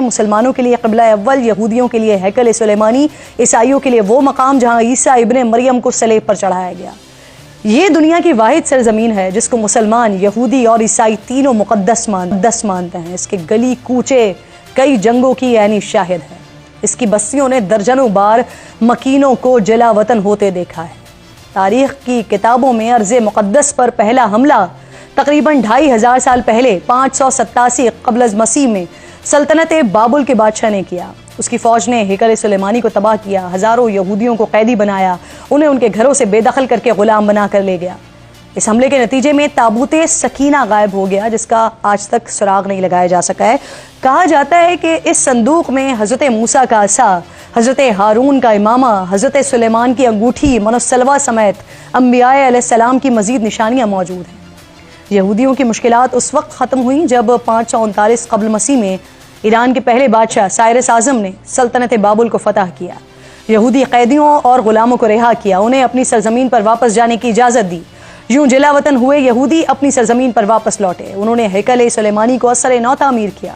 مسلمانوں کے لیے قبلہ اول، یہودیوں کے لیے ہیکل سلیمانی، عیسائیوں کے لیے وہ مقام جہاں عیسیٰ ابن مریم کو صلیب پر چڑھایا گیا۔ یہ دنیا کی واحد سرزمین ہے جس کو مسلمان، یہودی اور عیسائی تینوں مقدس مانتے ہیں۔ اس کے گلی کوچے کئی جنگوں کی عینی شاہد ہے۔ اس کی بستیوں نے درجنوں بار مکینوں کو جلا وطن ہوتے دیکھا ہے۔ تاریخ کی کتابوں میں ارض مقدس پر پہلا حملہ تقریباً 2500 سال پہلے 587 قبل از مسیح میں سلطنت بابل کے بادشاہ نے کیا۔ اس کی فوج نے ہیکل سلیمانی کو تباہ کیا، ہزاروں یہودیوں کو قیدی بنایا، انہیں ان کے گھروں سے بے دخل کر کے غلام بنا کر لے گیا۔ اس حملے کے نتیجے میں تابوت سکینہ غائب ہو گیا، جس کا آج تک سراغ نہیں لگایا جا سکا ہے۔ کہا جاتا ہے کہ اس صندوق میں حضرت موسیٰ کا عصا، حضرت ہارون کا امامہ، حضرت سلیمان کی انگوٹھی منسلوہ سمیت انبیاء علیہ السلام کی مزید نشانیاں موجود ہیں۔ یہودیوں کی مشکلات اس وقت ختم ہوئیں جب 539 قبل مسیح میں ایران کے پہلے بادشاہ سائرس اعظم نے سلطنت بابل کو فتح کیا۔ یہودی قیدیوں اور غلاموں کو رہا کیا، انہیں اپنی سرزمین پر واپس جانے کی اجازت دی۔ یوں جلا وطن ہوئے یہودی اپنی سرزمین پر واپس لوٹے۔ انہوں نے ہیکل سلیمانی کو اثر نو تعمیر کیا۔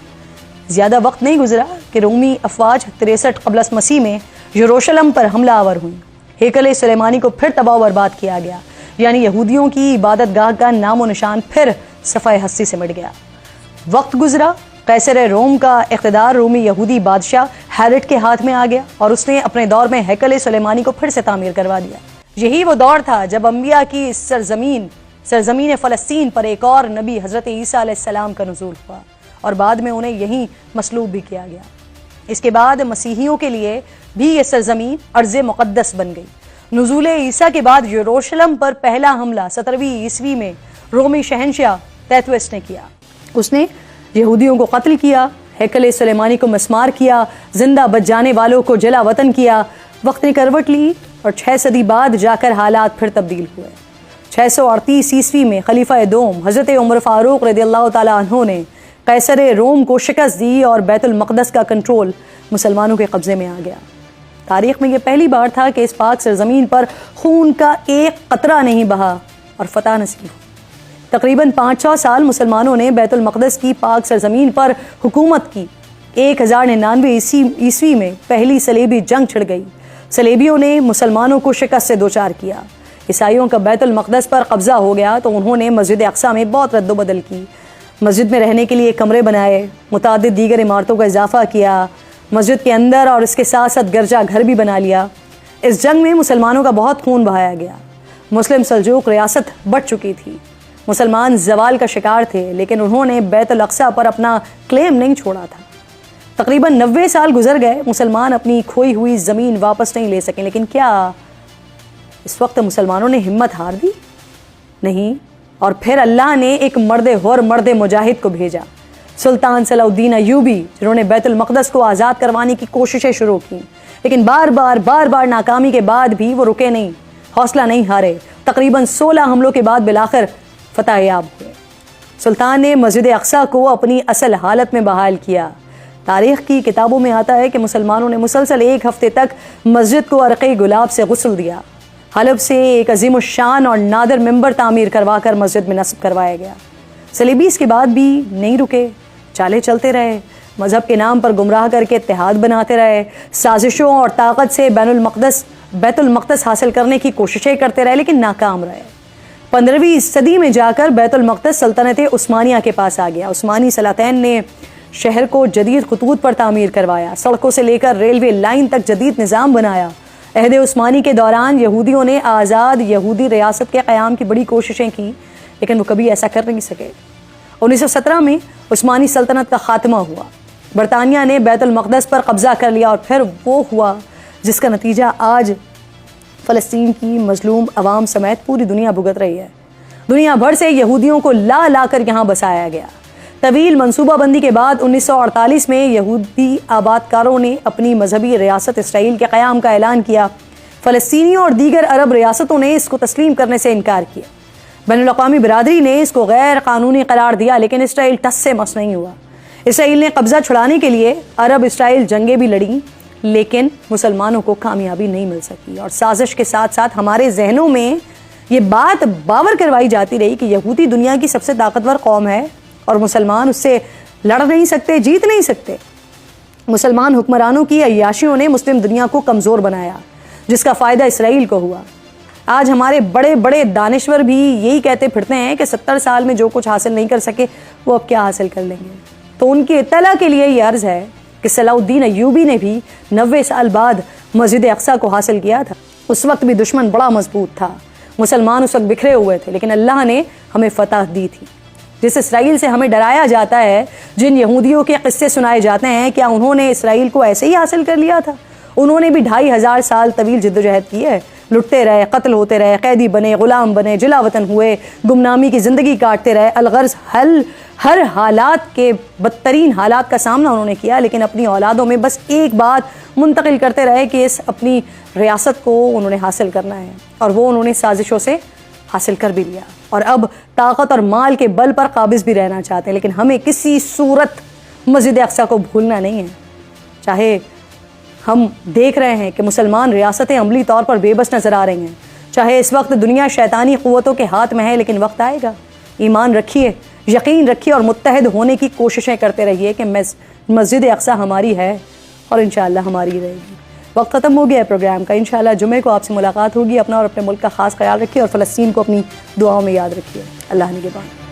زیادہ وقت نہیں گزرا کہ رومی افواج 63 قبل مسیح میں یروشلم پر حملہ آور ہوئیں۔ ہیکل سلیمانی کو پھر تباہ و برباد کیا گیا، یعنی یہودیوں کی عبادت گاہ کا نام و نشان پھر صفحہ ہستی سے مٹ گیا۔ وقت گزرا، قیصر روم کا اقتدار رومی یہودی بادشاہ ہیرٹ کے ہاتھ میں آ گیا اور اس نے اپنے دور میں ہیکل سلیمانی کو پھر سے تعمیر کروا دیا۔ یہی وہ دور تھا جب انبیاء کی سرزمین فلسطین پر ایک اور نبی حضرت عیسیٰ علیہ السلام کا نزول ہوا اور بعد میں انہیں یہیں مصلوب بھی کیا گیا۔ اس کے بعد مسیحیوں کے لیے بھی یہ سرزمین ارض مقدس بن گئی۔ نزول عیسیٰ کے بعد یروشلم پر پہلا حملہ 17ویں عیسوی میں رومی شہنشاہ تیتوس نے کیا۔ اس نے یہودیوں کو قتل کیا، ہیکل سلیمانی کو مسمار کیا، زندہ بچ جانے والوں کو جلا وطن کیا۔ وقت نے کروٹ لی اور 6 صدی بعد جا کر حالات پھر تبدیل ہوئے۔ 638 عیسوی میں خلیفہ دوم حضرت عمر فاروق رضی اللہ تعالیٰ عنہ نے قیصر روم کو شکست دی اور بیت المقدس کا کنٹرول مسلمانوں کے قبضے میں آ گیا۔ تاریخ میں یہ پہلی بار تھا کہ اس پاک سرزمین پر خون کا ایک قطرہ نہیں بہا اور فتح نصیب ہوئی۔ تقریباً 500 سال مسلمانوں نے بیت المقدس کی پاک سرزمین پر حکومت کی۔ 1099 عیسوی میں پہلی صلیبی جنگ چھڑ گئی۔ صلیبیوں نے مسلمانوں کو شکست سے دوچار کیا۔ عیسائیوں کا بیت المقدس پر قبضہ ہو گیا تو انہوں نے مسجد اقصیٰ میں بہت رد و بدل کی۔ مسجد میں رہنے کے لیے کمرے بنائے، متعدد دیگر عمارتوں کا اضافہ کیا، مسجد کے اندر اور اس کے ساتھ ساتھ گرجا گھر بھی بنا لیا۔ اس جنگ میں مسلمانوں کا بہت خون بہایا گیا۔ مسلم سلجوق ریاست بڑھ چکی تھی، مسلمان زوال کا شکار تھے، لیکن انہوں نے بیت الاقصیٰ پر اپنا کلیم نہیں چھوڑا تھا۔ تقریباً 90 سال گزر گئے، مسلمان اپنی کھوئی ہوئی زمین واپس نہیں لے سکیں، لیکن کیا اس وقت مسلمانوں نے ہمت ہار دی؟ نہیں، اور پھر اللہ نے ایک مرد مجاہد کو بھیجا، سلطان صلاح الدین ایوبی، جنہوں نے بیت المقدس کو آزاد کروانے کی کوششیں شروع کی، لیکن بار بار ناکامی کے بعد بھی وہ رکے نہیں، حوصلہ نہیں ہارے۔ تقریباً 16 حملوں کے بعد بالآخر فتح یاب ہوئے۔ سلطان نے مسجد اقصیٰ کو اپنی اصل حالت میں بحال کیا۔ تاریخ کی کتابوں میں آتا ہے کہ مسلمانوں نے مسلسل 1 ہفتے تک مسجد کو عرق گلاب سے غسل دیا۔ حلب سے ایک عظیم الشان اور نادر ممبر تعمیر کروا کر مسجد میں نصب کروایا گیا۔ صلیبی اس کے بعد بھی نہیں رکے، چالے چلتے رہے، مذہب کے نام پر گمراہ کر کے اتحاد بناتے رہے، سازشوں اور طاقت سے بیت المقدس حاصل کرنے کی کوششیں کرتے رہے، لیکن ناکام رہے۔ 15ویں صدی میں جا کر بیت المقدس سلطنت عثمانیہ کے پاس آ گیا۔ عثمانی سلاطین نے شہر کو جدید خطوط پر تعمیر کروایا، سڑکوں سے لے کر ریلوے لائن تک جدید نظام بنایا۔ عہد عثمانی کے دوران یہودیوں نے آزاد یہودی ریاست کے قیام کی بڑی کوششیں کی، لیکن وہ کبھی ایسا کر نہیں سکے۔ 1917 میں عثمانی سلطنت کا خاتمہ ہوا، برطانیہ نے بیت المقدس پر قبضہ کر لیا، اور پھر وہ ہوا جس کا نتیجہ آج فلسطین کی مظلوم عوام سمیت پوری دنیا بھگت رہی ہے۔ دنیا بھر سے یہودیوں کو لا کر یہاں بسایا گیا۔ طویل منصوبہ بندی کے بعد 1948 میں یہودی آبادکاروں نے اپنی مذہبی ریاست اسرائیل کے قیام کا اعلان کیا۔ فلسطینیوں اور دیگر عرب ریاستوں نے اس کو تسلیم کرنے سے انکار کیا۔ بین الاقوامی برادری نے اس کو غیر قانونی قرار دیا، لیکن اسرائیل ٹس سے مس نہیں ہوا۔ اسرائیل نے قبضہ چھڑانے کے لیے عرب اسرائیل جنگیں بھی لڑیں، لیکن مسلمانوں کو کامیابی نہیں مل سکی، اور سازش کے ساتھ ساتھ ہمارے ذہنوں میں یہ بات باور کروائی جاتی رہی کہ یہودی دنیا کی سب سے طاقتور قوم ہے اور مسلمان اس سے لڑ نہیں سکتے، جیت نہیں سکتے۔ مسلمان حکمرانوں کی عیاشیوں نے مسلم دنیا کو کمزور بنایا، جس کا فائدہ اسرائیل کو ہوا۔ آج ہمارے بڑے بڑے دانشور بھی یہی کہتے پھرتے ہیں کہ 70 سال میں جو کچھ حاصل نہیں کر سکے وہ اب کیا حاصل کر لیں گے۔ تو ان کی اطلاع کے لیے یہ عرض ہے کہ صلاح الدین ایوبی نے بھی 90 سال بعد مسجد اقصیٰ کو حاصل کیا تھا۔ اس وقت بھی دشمن بڑا مضبوط تھا، مسلمان اس وقت بکھرے ہوئے تھے، لیکن اللہ نے ہمیں فتح دی تھی۔ جس اسرائیل سے ہمیں ڈرایا جاتا ہے، جن یہودیوں کے قصے سنائے جاتے ہیں، کیا انہوں نے اسرائیل کو ایسے ہی حاصل کر لیا تھا؟ انہوں نے بھی 2500 سال طویل جدوجہد کی ہے، لٹتے رہے، قتل ہوتے رہے، قیدی بنے، غلام بنے، جلا وطن ہوئے، گمنامی کی زندگی کاٹتے رہے۔ الغرض ہر حالات کے بدترین حالات کا سامنا انہوں نے کیا، لیکن اپنی اولادوں میں بس ایک بات منتقل کرتے رہے کہ اس اپنی ریاست کو انہوں نے حاصل کرنا ہے، اور وہ انہوں نے سازشوں سے حاصل کر بھی لیا، اور اب طاقت اور مال کے بل پر قابض بھی رہنا چاہتے ہیں۔ لیکن ہمیں کسی صورت مسجد اقصیٰ کو بھولنا نہیں ہے۔ چاہے ہم دیکھ رہے ہیں کہ مسلمان ریاستیں عملی طور پر بے بس نظر آ رہی ہیں، چاہے اس وقت دنیا شیطانی قوتوں کے ہاتھ میں ہے، لیکن وقت آئے گا۔ ایمان رکھیے، یقین رکھیے، اور متحد ہونے کی کوششیں کرتے رہیے کہ مسجد اقصیٰ ہماری ہے اور انشاءاللہ ہماری رہے گی۔ وقت ختم ہو گیا ہے پروگرام کا، انشاءاللہ جمعے کو آپ سے ملاقات ہوگی۔ اپنا اور اپنے ملک کا خاص خیال رکھیے، اور فلسطین کو اپنی دعاؤں میں یاد رکھیے۔ اللہ نگہبان۔